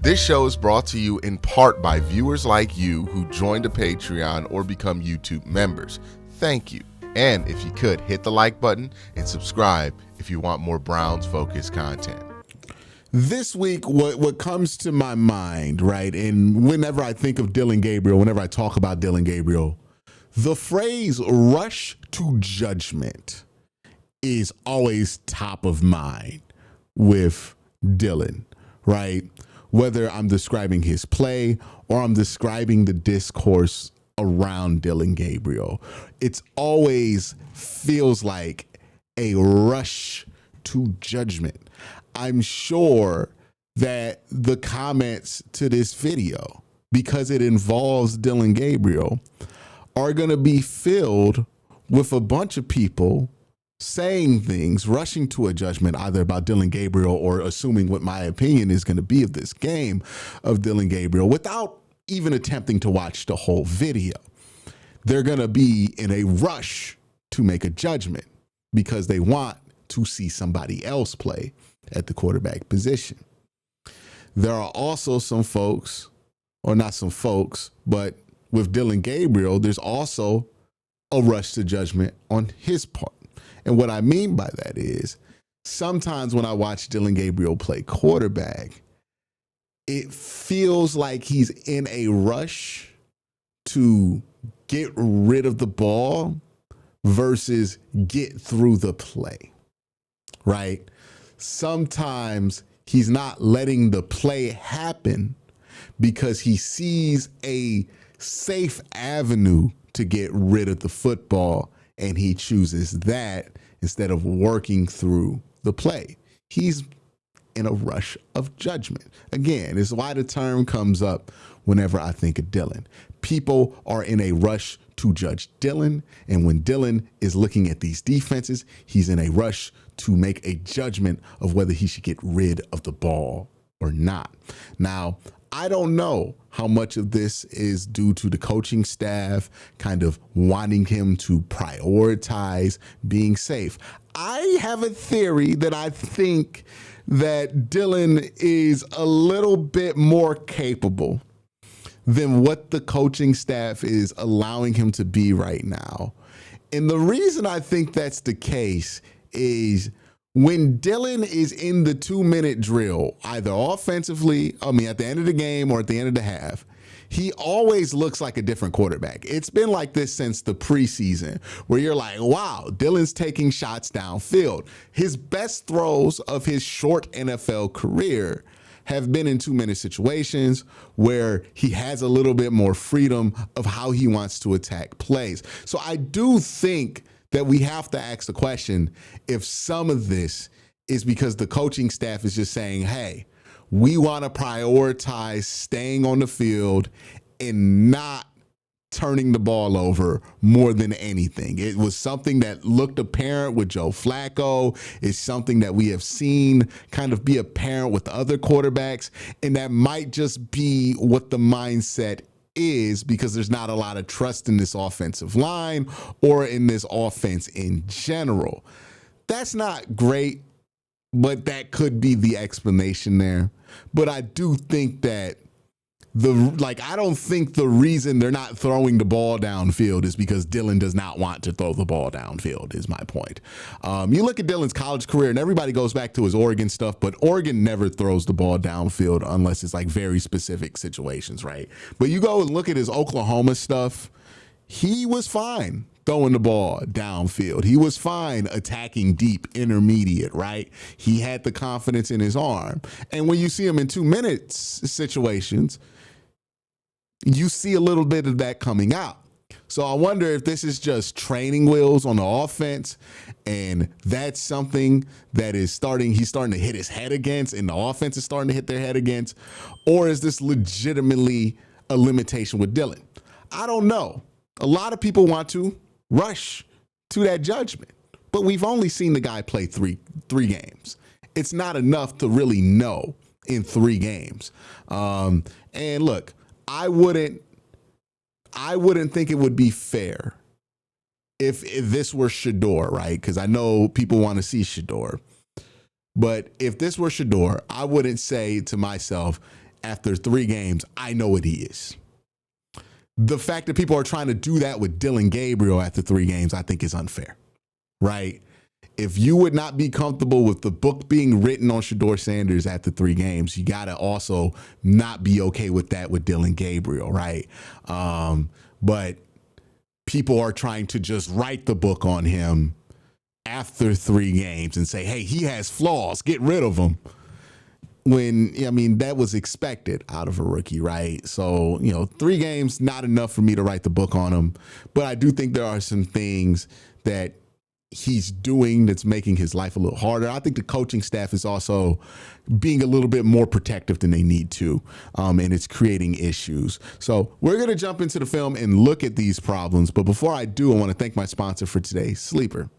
This show is brought to you in part by viewers like you who joined a Patreon or become YouTube members. Thank you. And if you could, hit the like button and subscribe if you want more Browns-focused content. This week, what comes to my mind, right, and whenever I think of Dillon Gabriel, whenever I talk about Dillon Gabriel, the phrase rush to judgment is always top of mind with Dillon, right? Whether I'm describing his play or I'm describing the discourse around Dillon Gabriel, it's always feels like a rush to judgment. I'm sure that the comments to this video, because it involves Dillon Gabriel, are going to be filled with a bunch of people saying things, rushing to a judgment either about Dillon Gabriel or assuming what my opinion is going to be of this game of Dillon Gabriel without even attempting to watch the whole video. They're going to be in a rush to make a judgment because they want to see somebody else play at the quarterback position. There are also some folks, or not some folks, but with Dillon Gabriel, there's also a rush to judgment on his part. And what I mean by that is sometimes when I watch Dillon Gabriel play quarterback, it feels like he's in a rush to get rid of the ball versus get through the play, right? Sometimes he's not letting the play happen because he sees a safe avenue to get rid of the football and he chooses that instead of working through the play. He's in a rush of judgment. Again, it's why the term comes up whenever I think of Dillon. People are in a rush to judge Dillon, and when Dillon is looking at these defenses, he's in a rush to make a judgment of whether he should get rid of the ball or not. Now, I don't know how much of this is due to the coaching staff kind of wanting him to prioritize being safe. I have a theory that I think that Dillon is a little bit more capable than what the coaching staff is allowing him to be right now. And the reason I think that's the case is when Dillon is in the 2-minute drill, either offensively, at the end of the game or at the end of the half, he always looks like a different quarterback. It's been like this since the preseason where you're like, wow, Dillon's taking shots downfield. His best throws of his short NFL career have been in 2-minute situations where he has a little bit more freedom of how he wants to attack plays. So I do think that we have to ask the question if some of this is because the coaching staff is just saying, hey, we want to prioritize staying on the field and not turning the ball over more than anything. It was something that looked apparent with Joe Flacco. It's something that we have seen kind of be apparent with other quarterbacks, and that might just be what the mindset is because there's not a lot of trust in this offensive line or in this offense in general. That's not great, but that could be the explanation there. But I do think that I don't think the reason they're not throwing the ball downfield is because Dillon does not want to throw the ball downfield, is my point. You look at Dillon's college career, and everybody goes back to his Oregon stuff, but Oregon never throws the ball downfield unless it's like very specific situations, right? But you go and look at his Oklahoma stuff, he was fine throwing the ball downfield. He was fine attacking deep, intermediate, right? He had the confidence in his arm. And when you see him in 2-minute situations, you see a little bit of that coming out. So I wonder if this is just training wheels on the offense, and that's something that he's starting to hit his head against, and the offense is starting to hit their head against, or is this legitimately a limitation with Dillon? I don't know. A lot of people want to rush to that judgment, but we've only seen the guy play three games. It's not enough to really know in 3 games. And look, I wouldn't think it would be fair if this were Shedeur, right? Because I know people want to see Shedeur. But if this were Shedeur, I wouldn't say to myself, after 3 games, I know what he is. The fact that people are trying to do that with Dillon Gabriel after 3 games, I think is unfair, right? If you would not be comfortable with the book being written on Shedeur Sanders after 3 games, you got to also not be okay with that with Dillon Gabriel, right? But people are trying to just write the book on him after 3 games and say, hey, he has flaws, get rid of him. When, I mean, that was expected out of a rookie, right? So, 3 games, not enough for me to write the book on him. But I do think there are some things that he's doing that's making his life a little harder. I think the coaching staff is also being a little bit more protective than they need to, and it's creating issues. So we're going to jump into the film and look at these problems. But before I do, I want to thank my sponsor for today, Sleeper.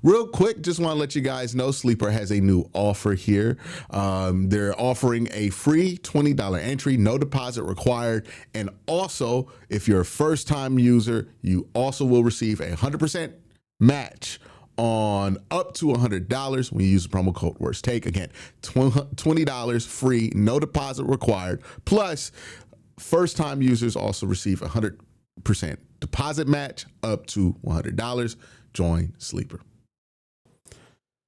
Real quick, just want to let you guys know Sleeper has a new offer here. They're offering a free $20 entry, no deposit required. And also, if you're a first-time user, you also will receive a 100% match on up to $100 when you use the promo code WORSTTAKE. Again, $20 free, no deposit required. Plus, first-time users also receive a 100% deposit match up to $100. Join Sleeper.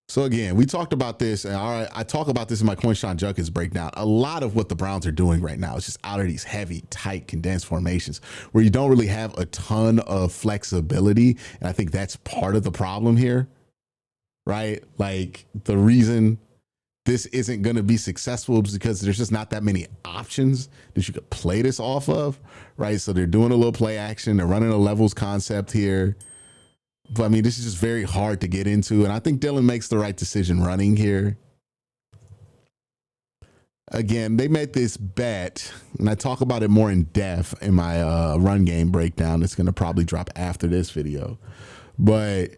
So again, we talked about this, and I talk about this in my Coinshon Junkins breakdown. A lot of what the Browns are doing right now is just out of these heavy, tight, condensed formations where you don't really have a ton of flexibility. And I think that's part of the problem here, right? Like the reason this isn't going to be successful is because there's just not that many options that you could play this off of, right? So they're doing a little play action. They're running a levels concept here. But I mean, this is just very hard to get into. And I think Dillon makes the right decision running here. Again, they made this bet, and I talk about it more in depth in my run game breakdown. It's going to probably drop after this video. But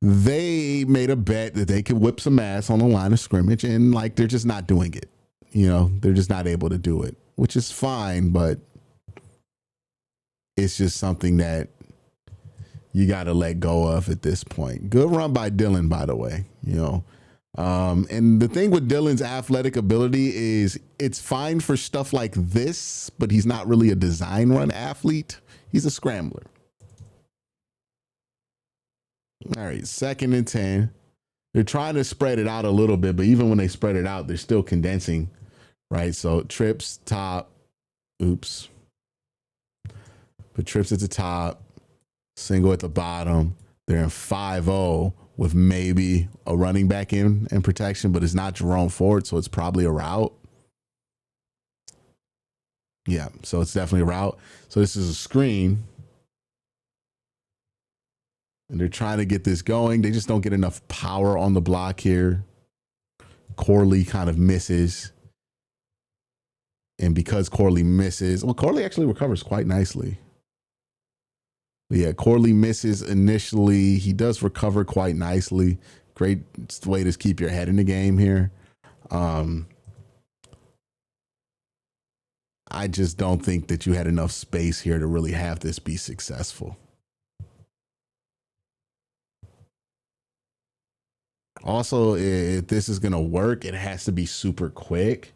they made a bet that they could whip some ass on the line of scrimmage, and like they're just not doing it. They're just not able to do it, which is fine, but it's just something that you got to let go of at this point. Good run by Dillon, by the way, and the thing with Dillon's athletic ability is it's fine for stuff like this, but he's not really a design run athlete. He's a scrambler. All right, 2nd and 10. They're trying to spread it out a little bit, but even when they spread it out, they're still condensing, right? So trips top, oops. But trips at the top. Single at the bottom. They're in 5-0 with maybe a running back in protection, but it's not Jerome Ford, so it's probably a route. Yeah, so it's definitely a route. So this is a screen. And they're trying to get this going. They just don't get enough power on the block here. Corley kind of misses. And because Corley misses, well, Corley actually recovers quite nicely. Yeah, Corley misses initially. He does recover quite nicely. Great way to keep your head in the game here. I just don't think that you had enough space here to really have this be successful. Also, if this is going to work, it has to be super quick.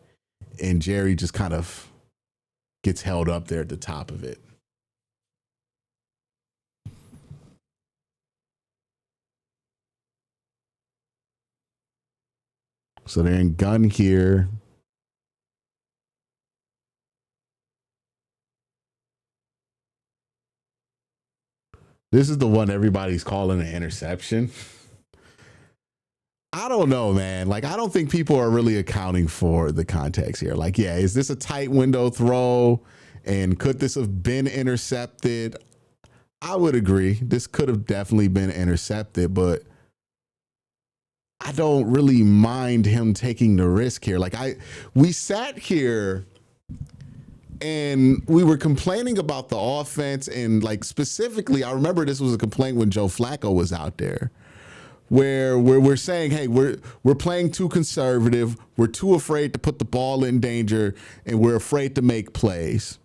And Jerry just kind of gets held up there at the top of it. So they're in gun here. This is the one everybody's calling an interception. I don't know, man. Like, I don't think people are really accounting for the context here. Like, yeah, is this a tight window throw? And could this have been intercepted? I would agree. This could have definitely been intercepted, but I don't really mind him taking the risk here. Like we sat here and we were complaining about the offense, and like specifically, I remember this was a complaint when Joe Flacco was out there, where we're saying, hey, we're playing too conservative, we're too afraid to put the ball in danger, and we're afraid to make plays.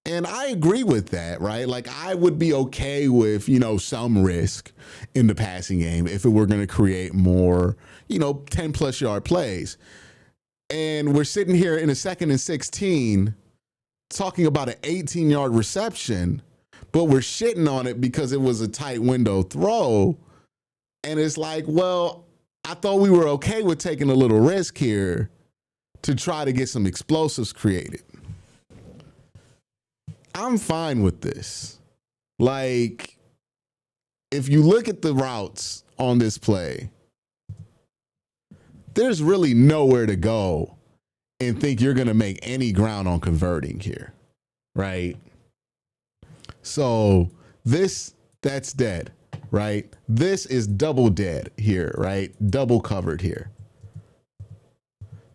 And I agree with that, right? Like, I would be okay with, some risk in the passing game if it were going to create more, 10-plus yard plays. And we're sitting here in a 2nd and 16 talking about an 18-yard reception, but we're shitting on it because it was a tight window throw. And it's like, well, I thought we were okay with taking a little risk here to try to get some explosives created. I'm fine with this. Like, if you look at the routes on this play, there's really nowhere to go and think you're going to make any ground on converting here, right? So that's dead, right? This is double dead here, right? Double covered here.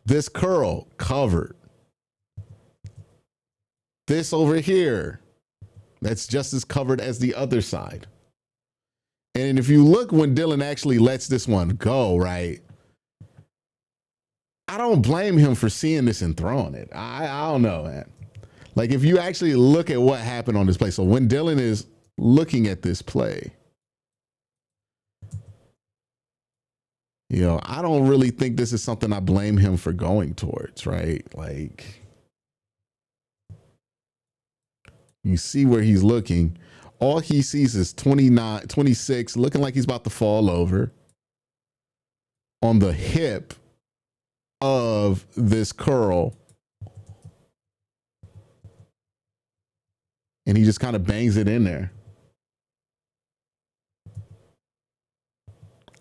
This curl covered. This over here, that's just as covered as the other side. And if you look when Dillon actually lets this one go, right? I don't blame him for seeing this and throwing it. I don't know, man. Like, if you actually look at what happened on this play, so when Dillon is looking at this play, you know, I don't really think this is something I blame him for going towards, right? Like, you see where he's looking. All he sees is 26, looking like he's about to fall over on the hip of this curl. And he just kind of bangs it in there.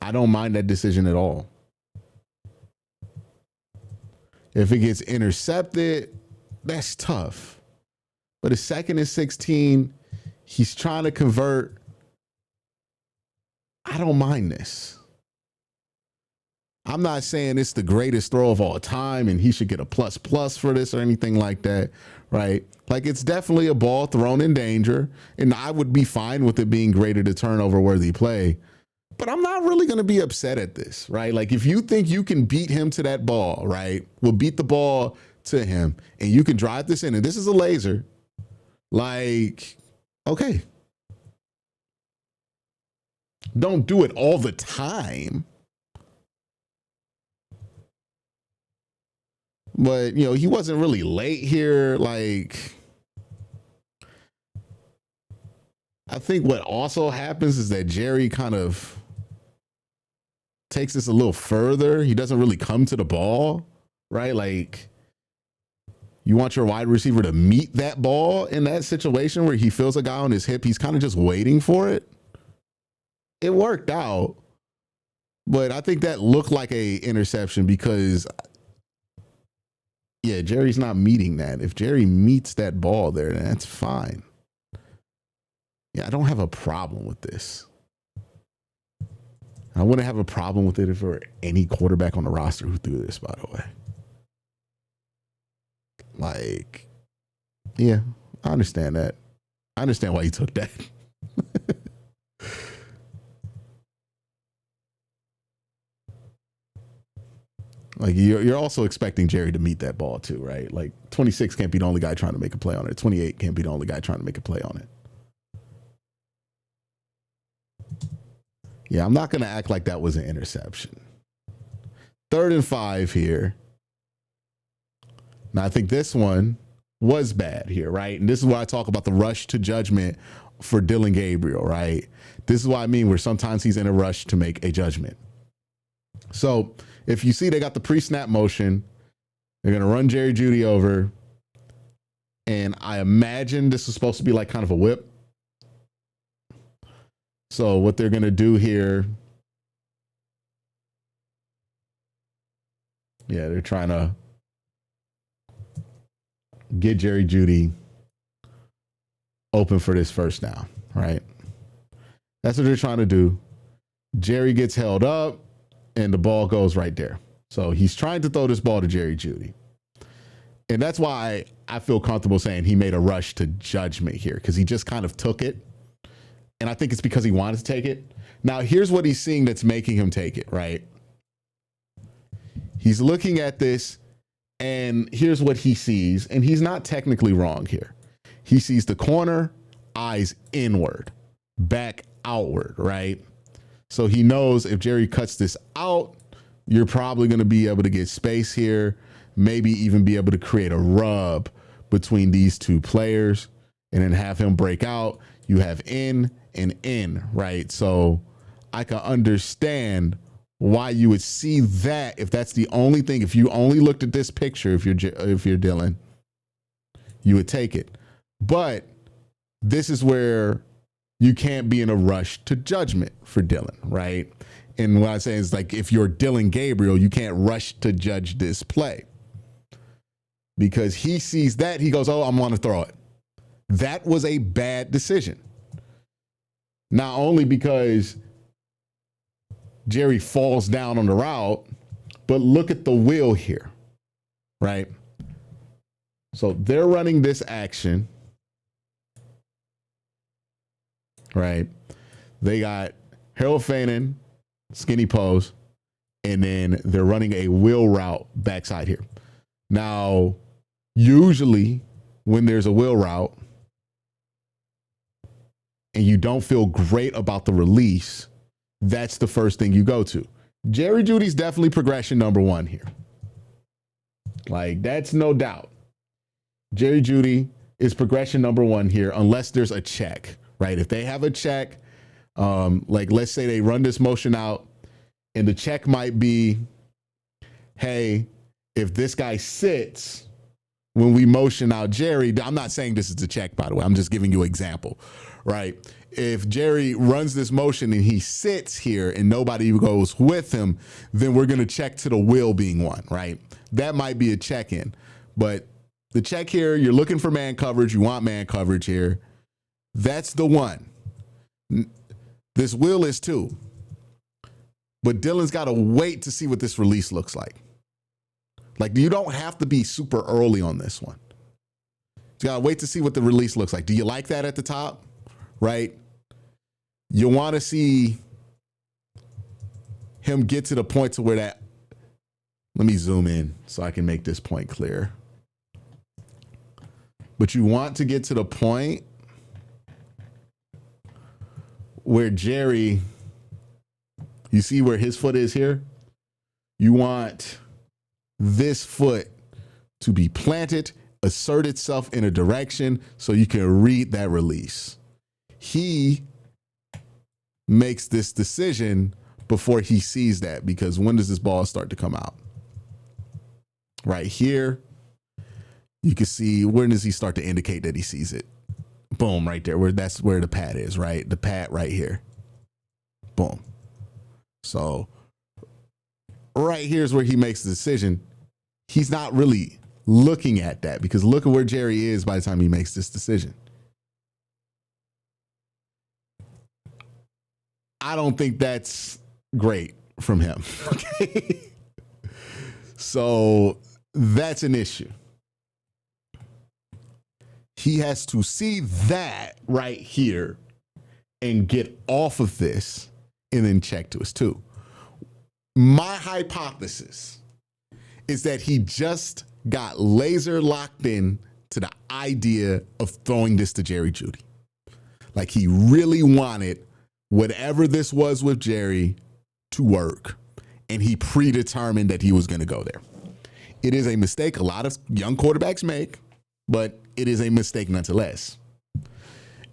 I don't mind that decision at all. If it gets intercepted, that's tough. But a 2nd and 16, he's trying to convert. I don't mind this. I'm not saying it's the greatest throw of all time and he should get a plus for this or anything like that, right? Like, it's definitely a ball thrown in danger, and I would be fine with it being graded a turnover worthy play. But I'm not really going to be upset at this, right? Like, if you think you can beat him to that ball, right? We'll beat the ball to him and you can drive this in, and this is a laser. Like, okay. Don't do it all the time. But, you know, he wasn't really late here. Like, I think what also happens is that Jerry kind of takes this a little further. He doesn't really come to the ball, right? Like, you want your wide receiver to meet that ball in that situation where he feels a guy on his hip. He's kind of just waiting for it. It worked out, but I think that looked like a interception because, yeah, Jerry's not meeting that. If Jerry meets that ball there, then that's fine. Yeah, I don't have a problem with this. I wouldn't have a problem with it if there were any quarterback on the roster who threw this, by the way. Like, yeah, I understand that. I understand why you took that. Like, you're also expecting Jerry to meet that ball too, right? Like, 26 can't be the only guy trying to make a play on it. 28 can't be the only guy trying to make a play on it. Yeah, I'm not going to act like that was an interception. 3rd and 5 here. Now, I think this one was bad here, right? And this is why I talk about the rush to judgment for Dillon Gabriel, right? This is what I mean, where sometimes he's in a rush to make a judgment. So if you see they got the pre-snap motion, they're going to run Jerry Jeudy over. And I imagine this is supposed to be like kind of a whip. So what they're going to do here, yeah, they're trying to get Jerry Jeudy open for this first down, right? That's what they're trying to do. Jerry gets held up and the ball goes right there. So he's trying to throw this ball to Jerry Jeudy. And that's why I feel comfortable saying he made a rush to judgment here, because he just kind of took it. And I think it's because he wanted to take it. Now, here's what he's seeing that's making him take it, right? He's looking at this, and here's what he sees. And he's not technically wrong here. He sees the corner, eyes inward, back outward, right? So he knows if Jerry cuts this out, you're probably going to be able to get space here. maybe even be able to create a rub between these two players and then have him break out. You have in and in, right? So I can understand why you would see that if that's the only thing. If you only looked at this picture, if you're Dillon, you would take it. But this is where you can't be in a rush to judgment for Dillon, right? And what I say is, like, if you're Dillon Gabriel, you can't rush to judge this play because he sees that, he goes, oh, I'm going to throw it. That was a bad decision. Not only because Jerry falls down on the route, but look at the wheel here, right? So they're running this action, right? They got Harold Fanon, skinny pose, and then they're running a wheel route backside here. Now, usually when there's a wheel route and you don't feel great about the release, that's the first thing you go to. Jerry Jeudy's definitely progression number one here. Like, that's no doubt. Jerry Jeudy is progression number one here, unless there's a check, right? If they have a check, like let's say they run this motion out and the check might be, hey, if this guy sits when we motion out Jerry, I'm not saying this is a check, by the way, I'm just giving you an example, right? If Jerry runs this motion and he sits here and nobody goes with him, then we're going to check to the wheel being one, right? That might be a check-in. But the check here, you're looking for man coverage. You want man coverage here. That's the one. This wheel is two. But Dillon's got to wait to see what this release looks like. Like, you don't have to be super early on this one. You got to wait to see what the release looks like. Do you like that at the top? Right? You want to see him get to the point to where that, let me zoom in so I can make this point clear. But you want to get to the point where Jerry, you see where his foot is here? You want this foot to be planted, assert itself in a direction so you can read that release. He makes this decision before he sees that, because when does this ball start to come out? Right here, you can see, when does he start to indicate that he sees it? Boom, right there. That's where the pad is, right? The pad right here. Boom. So right here's where he makes the decision. He's not really looking at that, because look at where Jerry is by the time he makes this decision. I don't think that's great from him. Okay. So that's an issue. He has to see that right here and get off of this and then check to his two. My hypothesis is that he just got laser locked in to the idea of throwing this to Jerry Jeudy. Like, he really wanted whatever this was with Jerry to work, and he predetermined that he was going to go there. It is a mistake a lot of young quarterbacks make, but it is a mistake nonetheless.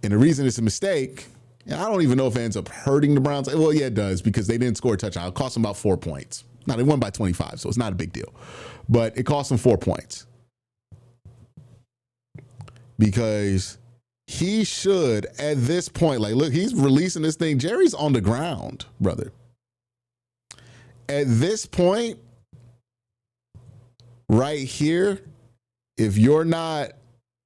And the reason it's a mistake, and I don't even know if it ends up hurting the Browns. Well, yeah, it does, because they didn't score a touchdown. It cost them about 4 points. Now, they won by 25, so it's not a big deal. But it cost them 4 points. Because he should, at this point, like, look, he's releasing this thing. Jerry's on the ground, brother. At this point, right here, if you're not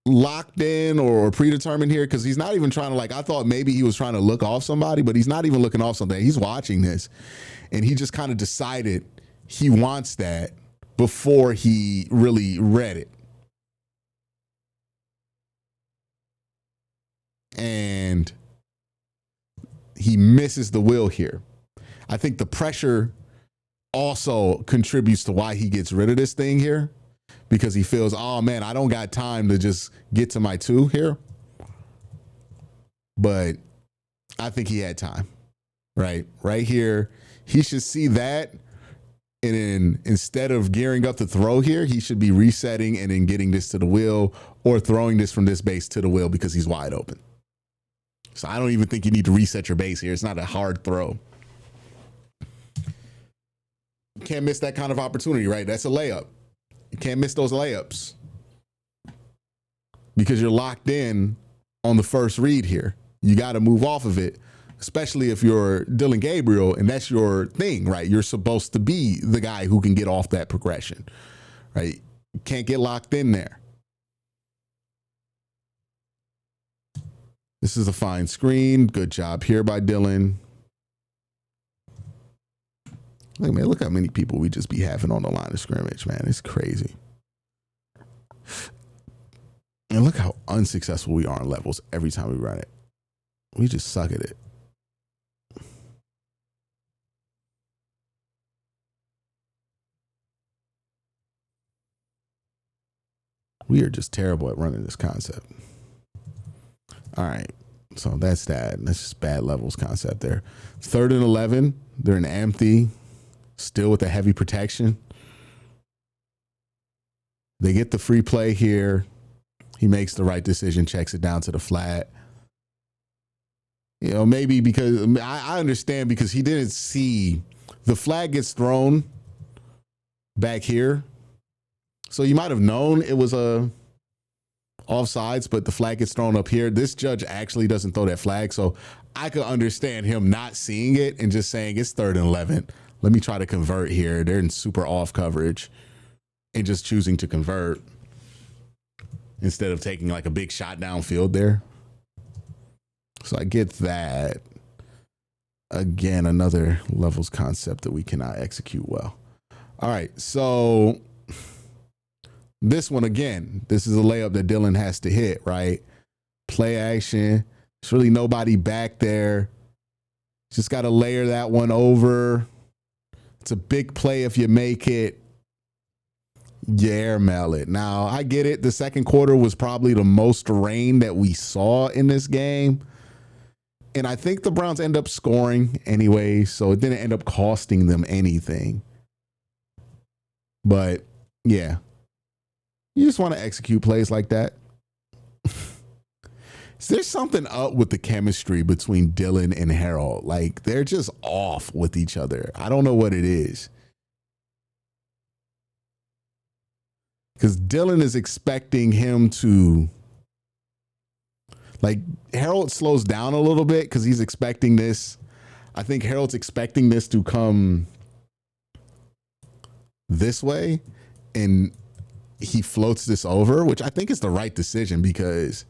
locked in or predetermined here, because he's not even trying to, like, I thought maybe he was trying to look off somebody, but he's not even looking off something. He's watching this, and he just kind of decided he wants that before he really read it. And he misses the wheel here. I think the pressure also contributes to why he gets rid of this thing here, because he feels, oh man, I don't got time to just get to my two here. But I think he had time, right? Right here, he should see that And then instead of gearing up to throw here, he should be resetting and then getting this to the wheel or throwing this from this base to the wheel because he's wide open. So I don't even think you need to reset your base here. It's not a hard throw. You can't miss that kind of opportunity, right? That's a layup. You can't miss those layups because you're locked in on the first read here. You got to move off of it, especially if you're Dillon Gabriel and that's your thing, right? You're supposed to be the guy who can get off that progression, right? You can't get locked in there. This is a fine screen. Good job here by Dillon. Look, man, look how many people we just be having on the line of scrimmage, man. It's crazy. And look how unsuccessful we are on levels every time we run it. We just suck at it. We are just terrible at running this concept. All right. So that's that. That's just bad levels concept there. 3rd and 11. They're in empty. Still with a heavy protection. They get the free play here. He makes the right decision, checks it down to the flat. You know, maybe because I understand because he didn't see the flag gets thrown back here. So you might have known it was a offsides, but the flag gets thrown up here. This judge actually doesn't throw that flag. So I could understand him not seeing it and just saying it's 3rd and 11. Let me try to convert here. They're in super off coverage and just choosing to convert instead of taking like a big shot downfield there. So I get that. Again, another levels concept that we cannot execute well. All right, so this one again, this is a layup that Dillon has to hit, right? Play action. There's really nobody back there. Just got to layer that one over. It's a big play if you make it. You airmail it. Now, I get it. The second quarter was probably the most rain that we saw in this game. And I think the Browns end up scoring anyway, so it didn't end up costing them anything. But, yeah. You just want to execute plays like that. There's something up with the chemistry between Dillon and Harold. Like, they're just off with each other. I don't know what it is. Because Dillon is expecting him to, like, Harold slows down a little bit because he's expecting this. I think Harold's expecting this to come this way. And he floats this over, which I think is the right decision because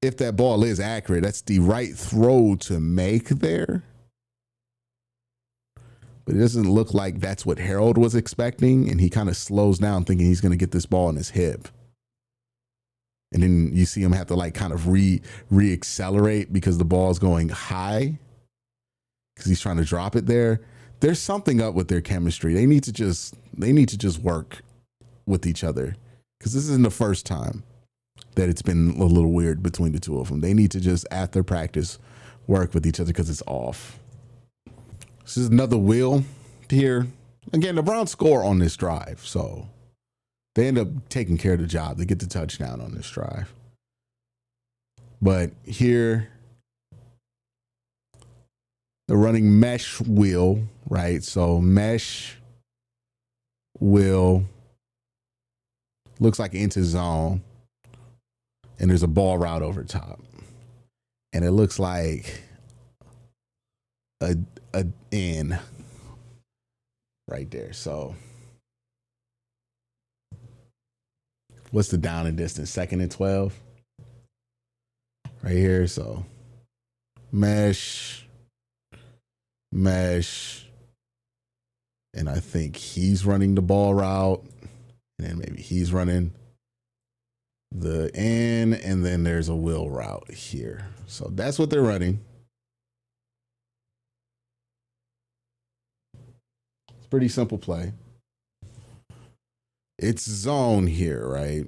if that ball is accurate, that's the right throw to make there. But it doesn't look like that's what Harold was expecting. And he kind of slows down thinking he's going to get this ball in his hip. And then you see him have to like kind of re-accelerate because the ball is going high because he's trying to drop it there. There's something up with their chemistry. They need to just work with each other because this isn't the first time that it's been a little weird between the two of them. They need to just, after practice, work with each other because it's off. This is another wheel here. Again, the Browns score on this drive, so they end up taking care of the job. They get the touchdown on this drive. But here, they're running mesh wheel, right? So mesh wheel looks like into zone. And there's a ball route over top. And it looks like a in right there. So what's the down and distance? 2nd and 12 right here. So mesh. And I think he's running the ball route. And then maybe he's running the in, and then there's a wheel route here. So that's what they're running. It's a pretty simple play. It's zone here, right?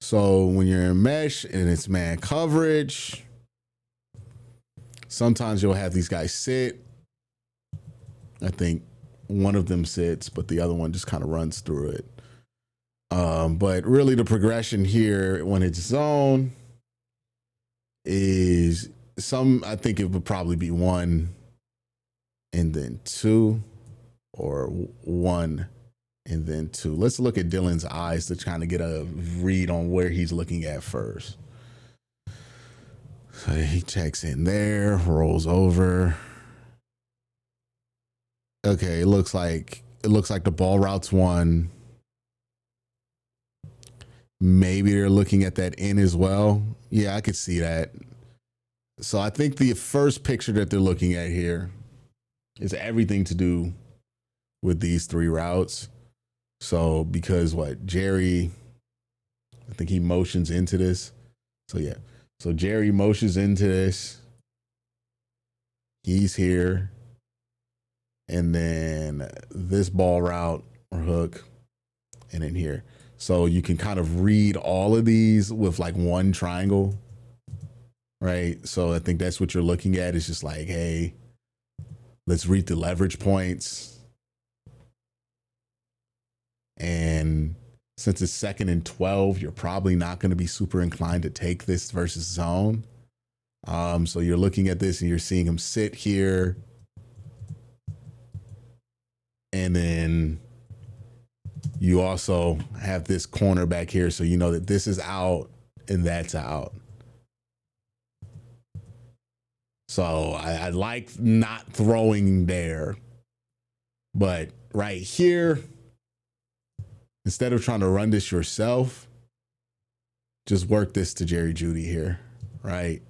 So when you're in mesh and it's man coverage, sometimes you'll have these guys sit. I think one of them sits, but the other one just kind of runs through it. But really the progression here when it's zone is I think it would probably be 1 and then 2, or 1 and then 2. Let's look at Dillon's eyes to kind of get a read on where he's looking at first. So he checks in there, rolls over. Okay, it looks like the ball route's 1. Maybe they're looking at that in as well. Yeah, I could see that. So I think the first picture that they're looking at here is everything to do with these 3 routes. So because Jerry, I think he motions into this. So yeah. So Jerry motions into this. He's here. And then this ball route or hook, and then here. So you can kind of read all of these with like one triangle, right? So I think that's what you're looking at. It's just like, hey, let's read the leverage points. And since it's 2nd and 12, you're probably not going to be super inclined to take this versus zone. So you're looking at this and you're seeing him sit here. And then you also have this corner back here. So you know that this is out and that's out. So I like not throwing there. But right here, instead of trying to run this yourself, just work this to Jerry Jeudy here, right?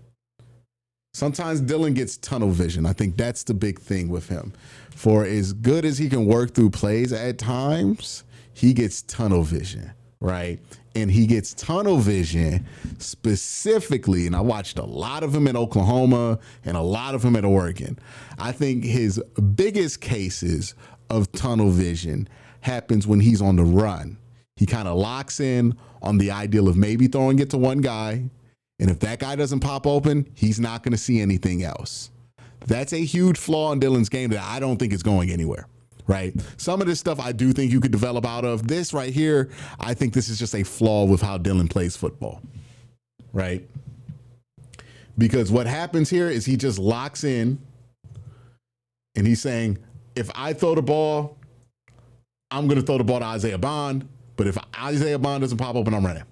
Sometimes Dillon gets tunnel vision. I think that's the big thing with him. For as good as he can work through plays at times, he gets tunnel vision, right? And he gets tunnel vision specifically, and I watched a lot of him in Oklahoma and a lot of him at Oregon. I think his biggest cases of tunnel vision happens when he's on the run. He kind of locks in on the ideal of maybe throwing it to one guy, and if that guy doesn't pop open, he's not going to see anything else. That's a huge flaw in Dillon's game that I don't think is going anywhere, right? Some of this stuff I do think you could develop out of. This right here, I think this is just a flaw with how Dillon plays football, right? Because what happens here is he just locks in and he's saying, if I throw the ball, I'm going to throw the ball to Isaiah Bond, but if Isaiah Bond doesn't pop open, I'm running,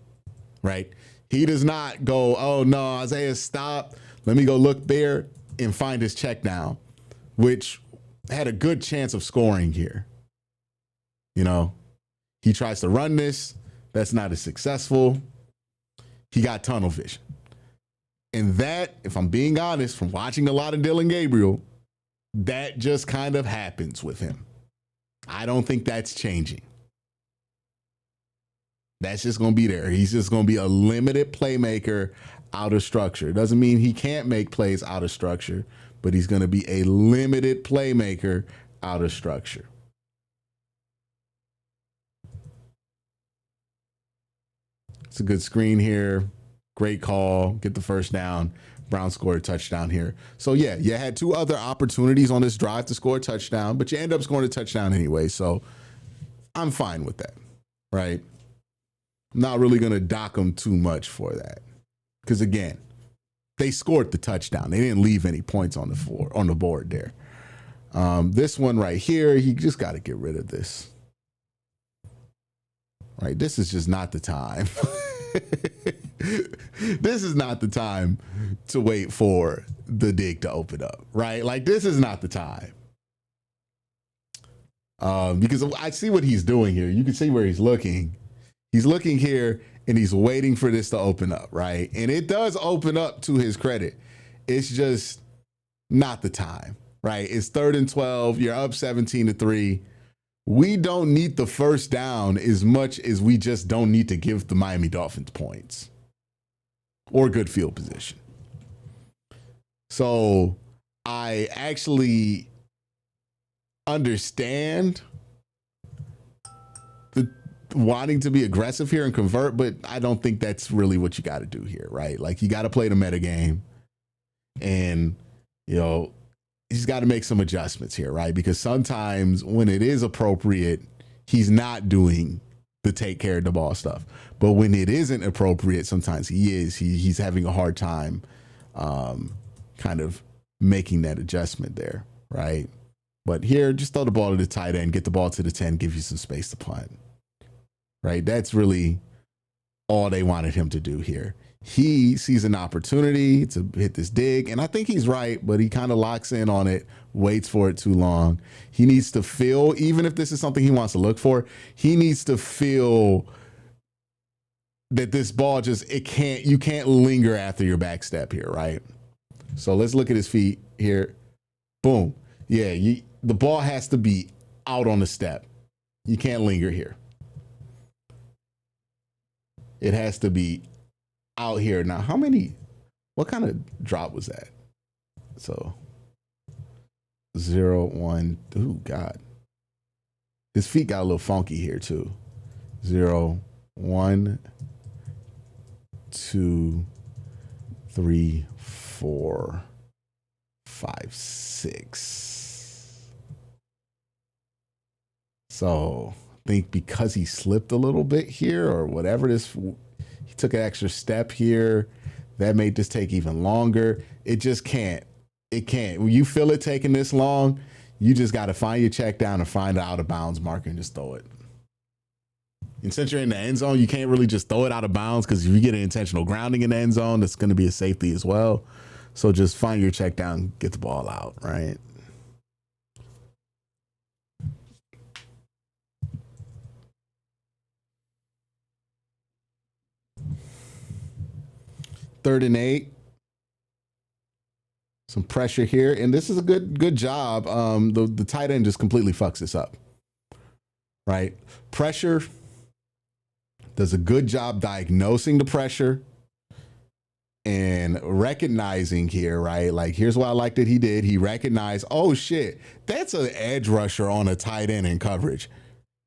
right? He does not go, oh no, Isaiah, stop. Let me go look there and find his check down, which had a good chance of scoring here. You know, he tries to run this. That's not as successful. He got tunnel vision. And that, if I'm being honest, from watching a lot of Dillon Gabriel, that just kind of happens with him. I don't think that's changing. That's just going to be there. He's just going to be a limited playmaker out of structure. Doesn't mean he can't make plays out of structure, but he's going to be a limited playmaker out of structure. It's a good screen here. Great call. Get the first down. Brown scored a touchdown here. So, yeah, you had 2 other opportunities on this drive to score a touchdown, but you end up scoring a touchdown anyway. So I'm fine with that, right? I'm not really going to dock them too much for that. Because, again, they scored the touchdown. They didn't leave any points on the board there. This one right here, you just got to get rid of this. Right? This is just not the time. This is not the time to wait for the dig to open up, right? Like, this is not the time. Because I see what he's doing here. You can see where he's looking. He's looking here and he's waiting for this to open up, right? And it does open up, to his credit. It's just not the time, right? It's 3rd and 12. You're up 17-3. We don't need the first down as much as we just don't need to give the Miami Dolphins points or good field position. So I actually understand the wanting to be aggressive here and convert, but I don't think that's really what you got to do here, right? Like, you got to play the meta game, and, you know, he's got to make some adjustments here, right? Because sometimes when it is appropriate, he's not doing the take care of the ball stuff. But when it isn't appropriate, sometimes he is. He's having a hard time kind of making that adjustment there, right? But here, just throw the ball to the tight end, get the ball to the 10, give you some space to punt, right? That's really all they wanted him to do here. He sees an opportunity to hit this dig, and I think he's right, but he kind of locks in on it, waits for it too long. He needs to feel, even if this is something he wants to look for, he needs to feel that this ball you can't linger after your back step here, right? So let's look at his feet here. Boom. Yeah, the ball has to be out on the step. You can't linger here. It has to be out here. Now, what kind of drop was that? So 0, 1, oh God. His feet got a little funky here too. 0, 1, 2, 3, 4, 5, 6. So I think because he slipped a little bit here or whatever he took an extra step here. That made this take even longer. It just can't. It can't. When you feel it taking this long, you just got to find your check down and find the out of bounds marker and just throw it. And since you're in the end zone, you can't really just throw it out of bounds because if you get an intentional grounding in the end zone, that's going to be a safety as well. So just find your check down, get the ball out, right? Third and 8. Some pressure here, and this is a good job. The tight end just completely fucks this up, right? Pressure does a good job diagnosing the pressure and recognizing here, right? Like, here's what I like that he did. He recognized, oh shit, that's an edge rusher on a tight end in coverage.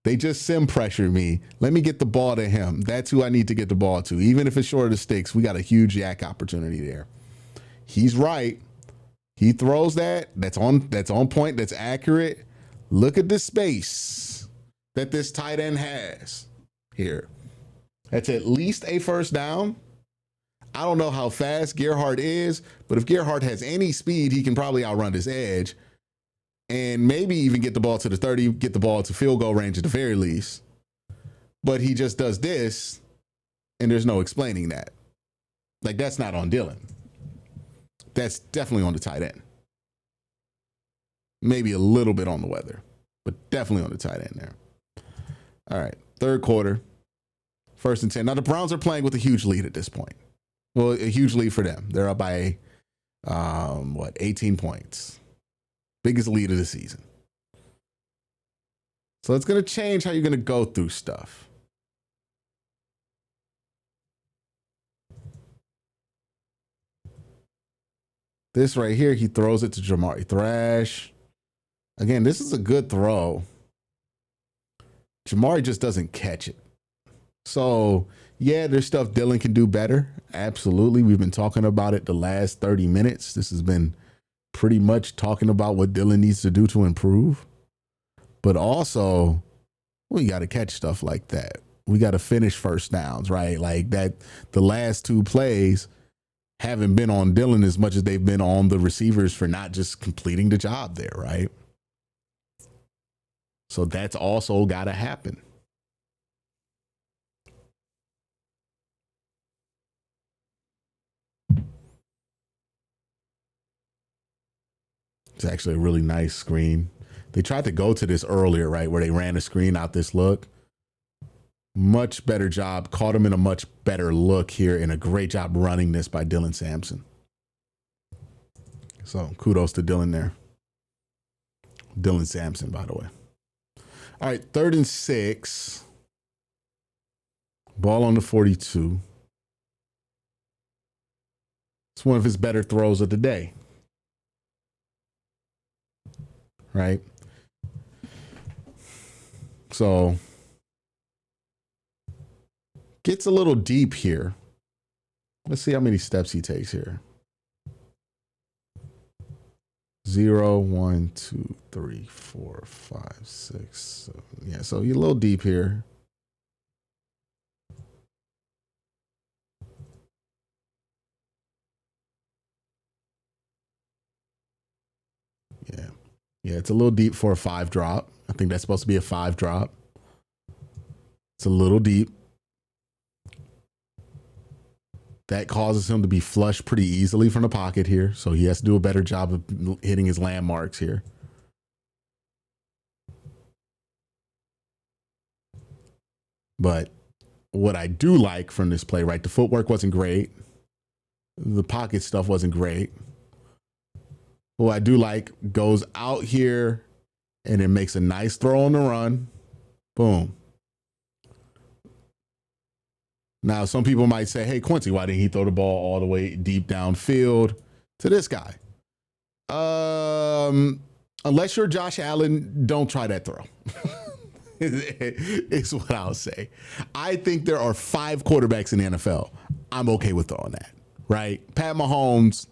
They just sim pressured me. Let me get the ball to him. That's who I need to get the ball to. Even if it's short of the sticks, we got a huge yak opportunity there. He's right. He throws that. That's on point. That's accurate. Look at the space that this tight end has here. That's at least a first down. I don't know how fast Gerhardt is, but if Gerhardt has any speed, he can probably outrun this edge and maybe even get the ball to the 30, get the ball to field goal range at the very least. But he just does this, and there's no explaining that. Like, that's not on Dillon. That's definitely on the tight end. Maybe a little bit on the weather, but definitely on the tight end there. All right, third quarter, 1st and 10. Now, the Browns are playing with a huge lead at this point. Well, a huge lead for them. They're up by, 18 points. Biggest lead of the season. So it's going to change how you're going to go through stuff. This right here, he throws it to Jamari Thrash. Again, this is a good throw. Jamari just doesn't catch it. So, yeah, there's stuff Dillon can do better. Absolutely. We've been talking about it the last 30 minutes. This has been pretty much talking about what Dillon needs to do to improve. But also, we got to catch stuff like that. We got to finish first downs, right? Like that, the last 2 plays haven't been on Dillon as much as they've been on the receivers for not just completing the job there, right? So that's also got to happen. It's actually a really nice screen. They tried to go to this earlier, right, where they ran a screen out this look. Much better job. Caught him in a much better look here, and a great job running this by Dillon Sampson. So kudos to Dillon there. Dillon Sampson, by the way. All right, 3rd and 6. Ball on the 42. It's one of his better throws of the day. Right? So gets a little deep here. Let's see how many steps he takes here. 0, 1, 2, 3, 4, 5, 6, 7. Yeah, so you're a little deep here. Yeah. Yeah, it's a little deep for a 5 drop. I think that's supposed to be a 5 drop. It's a little deep. That causes him to be flushed pretty easily from the pocket here. So he has to do a better job of hitting his landmarks here. But what I do like from this play, right? The footwork wasn't great. The pocket stuff wasn't great. What I do like goes out here and it makes a nice throw on the run. Boom. Now, some people might say, hey, Quincy, why didn't he throw the ball all the way deep downfield to this guy? Unless you're Josh Allen, don't try that throw. It's what I'll say. I think there are 5 quarterbacks in the NFL. I'm okay with throwing that, right? Pat Mahomes,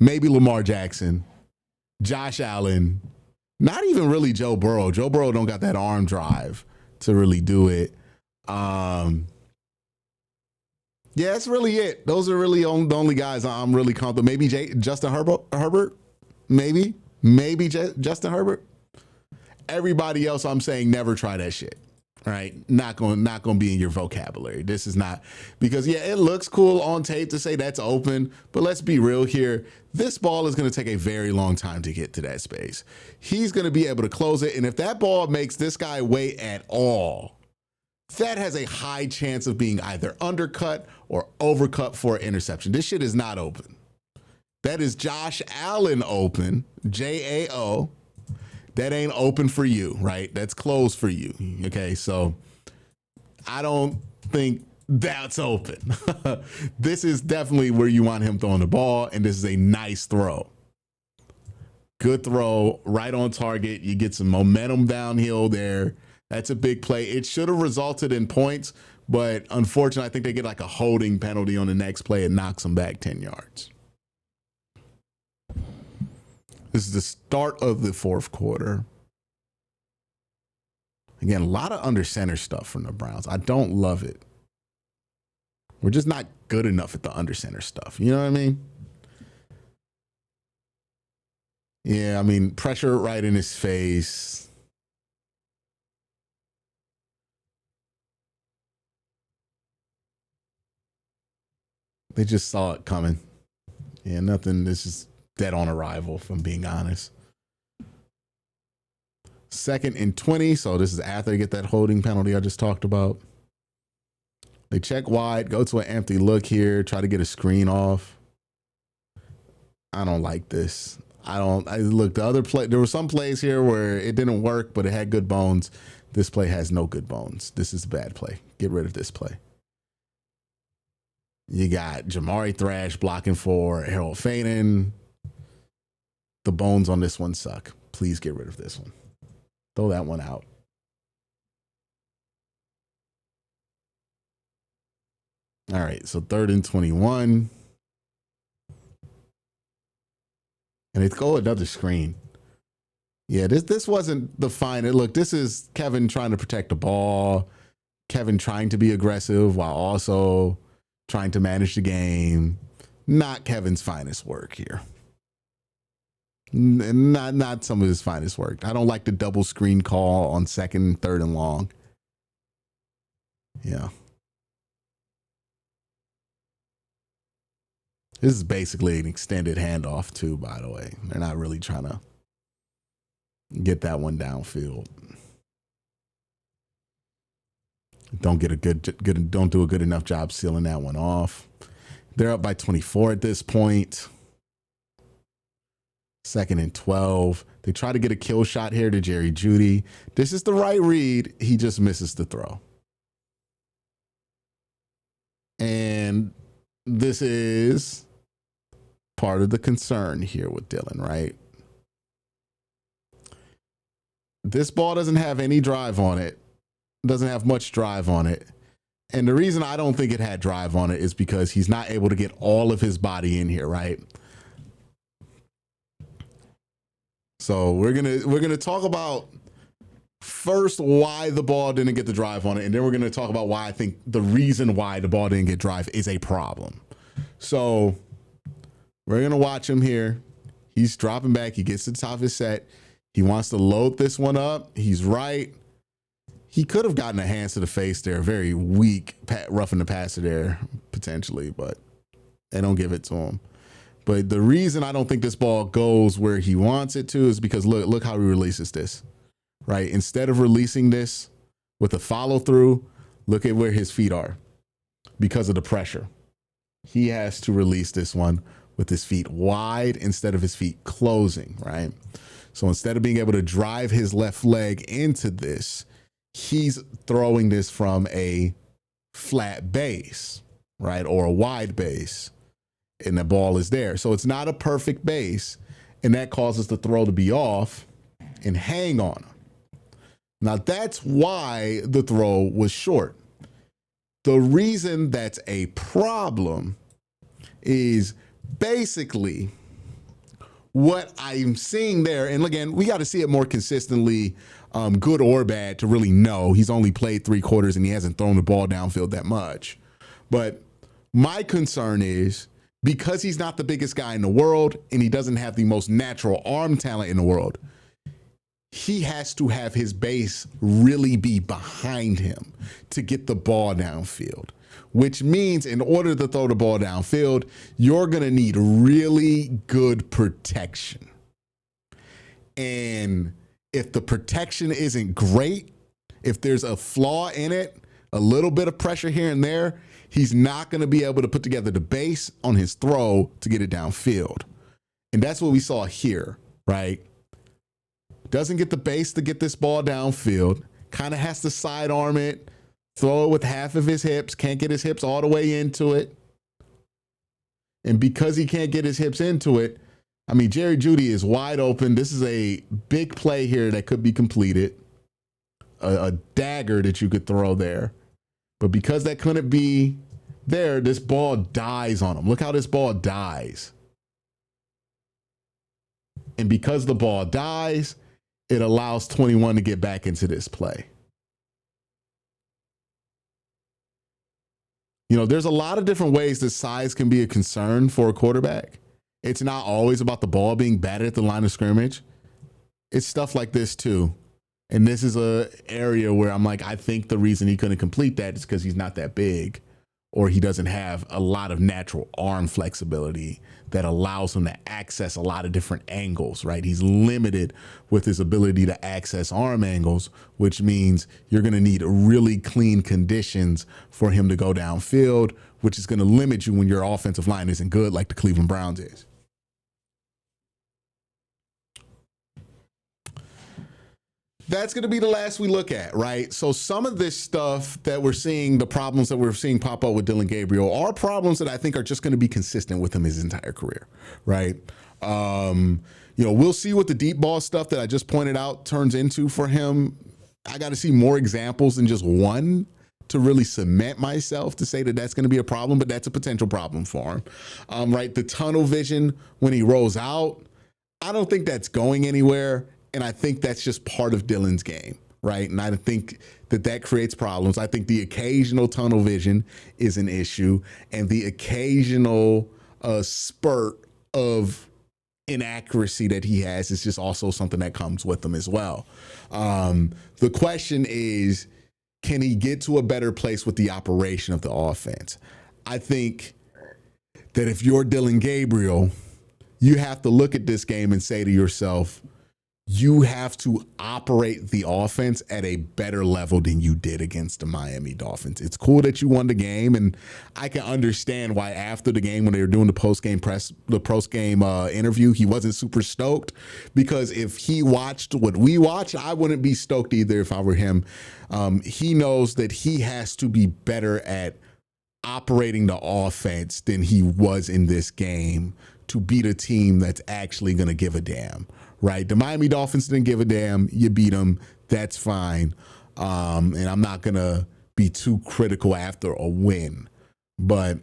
maybe Lamar Jackson, Josh Allen, not even really Joe Burrow. Joe Burrow don't got that arm drive to really do it. Yeah, that's really it. Those are really the only guys I'm really comfortable. Maybe Justin Herbert. Maybe Justin Herbert. Everybody else, I'm saying never try that shit. Right? Not going to be in your vocabulary. This is not, because yeah, it looks cool on tape to say that's open, but let's be real here. This ball is going to take a very long time to get to that space. He's going to be able to close it, and if that ball makes this guy wait at all, that has a high chance of being either undercut or overcut for an interception. This shit is not open. That is Josh Allen open, JAO. That ain't open for you, right? That's closed for you. Okay, so I don't think that's open. This is definitely where you want him throwing the ball, and this is a nice throw. Good throw, right on target. You get some momentum downhill there. That's a big play. It should have resulted in points, but unfortunately, I think they get like a holding penalty on the next play. It knocks them back 10 yards. This is the start of the fourth quarter. Again, a lot of under center stuff from the Browns. I don't love it. We're just not good enough at the under center stuff. You know what I mean? Yeah, I mean, pressure right in his face. They just saw it coming. Yeah, nothing. This is dead on arrival, if I'm being honest. 2nd and 20. So this is after they get that holding penalty I just talked about. They check wide, go to an empty look here, try to get a screen off. I don't like this. Look, the other play, there were some plays here where it didn't work, but it had good bones. This play has no good bones. This is a bad play. Get rid of this play. You got Jamari Thrash blocking for Harold Faden. The bones on this one suck. Please get rid of this one. Throw that one out. All right, so 3rd and 21. And they go another screen. Yeah, this wasn't the fine. Look, this is Kevin trying to protect the ball. Kevin trying to be aggressive while also trying to manage the game. Not Kevin's finest work here. Not some of his finest work. I don't like the double screen call on 2nd, 3rd and long. Yeah. This is basically an extended handoff too, by the way. They're not really trying to get that one downfield. Don't do a good enough job sealing that one off. They're up by 24 at this point. 2nd and 12. They try to get a kill shot here to Jerry Jeudy. This is the right read. He just misses the throw. And this is part of the concern here with Dillon, right? This ball doesn't have any drive on it. Doesn't have much drive on it. And the reason I don't think it had drive on it is because he's not able to get all of his body in here, right? So we're gonna talk about first why the ball didn't get the drive on it, and then we're gonna talk about why I think the reason why the ball didn't get drive is a problem. So we're gonna watch him here. He's dropping back. He gets to the top of his set. He wants to load this one up. He's right. He could have gotten a hands to the face there. Very weak, roughing the passer there, potentially, but they don't give it to him. But the reason I don't think this ball goes where he wants it to is because look how he releases this, right? Instead of releasing this with a follow through, look at where his feet are because of the pressure. He has to release this one with his feet wide instead of his feet closing, right? So instead of being able to drive his left leg into this, he's throwing this from a flat base, right? Or a wide base, and the ball is there. So it's not a perfect base, and that causes the throw to be off and hang on him. Now that's why the throw was short. The reason that's a problem is basically what I'm seeing there, and again, we got to see it more consistently, good or bad, to really know. He's only played 3 quarters and he hasn't thrown the ball downfield that much. But my concern is because he's not the biggest guy in the world and he doesn't have the most natural arm talent in the world, he has to have his base really be behind him to get the ball downfield, which means in order to throw the ball downfield, you're going to need really good protection. And if the protection isn't great, if there's a flaw in it, a little bit of pressure here and there, he's not going to be able to put together the base on his throw to get it downfield. And that's what we saw here, right? Doesn't get the base to get this ball downfield, kind of has to sidearm it, throw it with half of his hips, can't get his hips all the way into it. And because he can't get his hips into it, I mean, Jerry Jeudy is wide open. This is a big play here that could be completed, a dagger that you could throw there. But because that couldn't be there, this ball dies on him. Look how this ball dies. And because the ball dies, it allows 21 to get back into this play. You know, there's a lot of different ways that size can be a concern for a quarterback. It's not always about the ball being batted at the line of scrimmage. It's stuff like this too. And this is an area where I'm like, I think the reason he couldn't complete that is because he's not that big, or he doesn't have a lot of natural arm flexibility that allows him to access a lot of different angles, right? He's limited with his ability to access arm angles, which means you're going to need really clean conditions for him to go downfield, which is going to limit you when your offensive line isn't good like the Cleveland Browns is. That's going to be the last we look at, right? So some of this stuff that we're seeing, the problems that we're seeing pop up with Dillon Gabriel are problems that I think are just going to be consistent with him his entire career, right? You know, we'll see what the deep ball stuff that I just pointed out turns into for him. I got to see more examples than just one to really cement myself to say that that's going to be a problem, but that's a potential problem for him, right? The tunnel vision when he rolls out, I don't think that's going anywhere. And I think that's just part of Dillon's game, right? And I think that that creates problems. I think the occasional tunnel vision is an issue, and the occasional spurt of inaccuracy that he has is just also something that comes with him as well. The question is, can he get to a better place with the operation of the offense? I think that if you're Dillon Gabriel, you have to look at this game and say to yourself, you have to operate the offense at a better level than you did against the Miami Dolphins. It's cool that you won the game, and I can understand why after the game when they were doing the post-game interview, he wasn't super stoked, because if he watched what we watched, I wouldn't be stoked either if I were him. He knows that he has to be better at operating the offense than he was in this game to beat a team that's actually going to give a damn. Right, the Miami Dolphins didn't give a damn. You beat them. That's fine. And I'm not going to be too critical after a win. But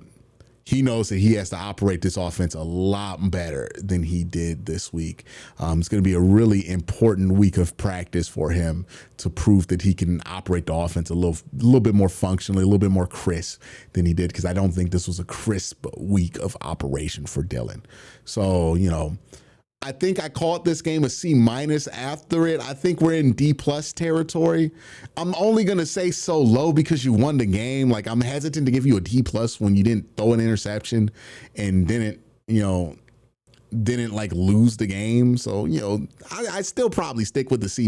he knows that he has to operate this offense a lot better than he did this week. It's going to be a really important week of practice for him to prove that he can operate the offense a little bit more functionally, a little bit more crisp than he did, because I don't think this was a crisp week of operation for Dillon. So, I think I called this game a C- after it. I think we're in D+ territory. I'm only going to say so low because you won the game. Like, I'm hesitant to give you a D+ when you didn't throw an interception and didn't like lose the game. So, I still probably stick with the C-,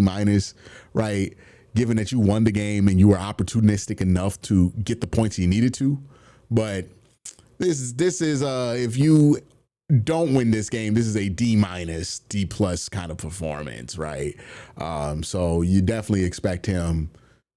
right? Given that you won the game and you were opportunistic enough to get the points you needed to. But this is if you don't win this game, this is a D-, D+ kind of performance, right? So you definitely expect him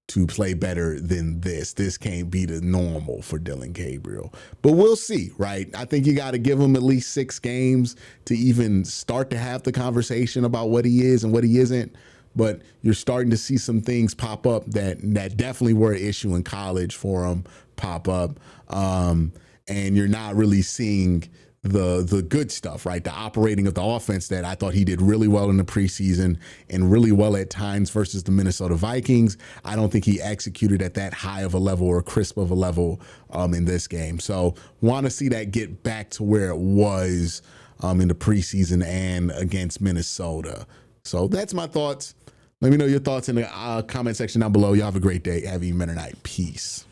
to play better than this. This can't be the normal for Dillon Gabriel, but we'll see, right? I think you got to give him at least 6 games to even start to have the conversation about what he is and what he isn't. But you're starting to see some things pop up that definitely were an issue in college for him pop up. And you're not really seeing the good stuff, right? The operating of the offense that I thought he did really well in the preseason and really well at times versus the Minnesota Vikings. I don't think he executed at that high of a level or crisp of a level in this game. So want to see that get back to where it was in the preseason and against Minnesota. So that's my thoughts. Let me know your thoughts in the comment section down below. Y'all have a great day. Have a better night. Peace.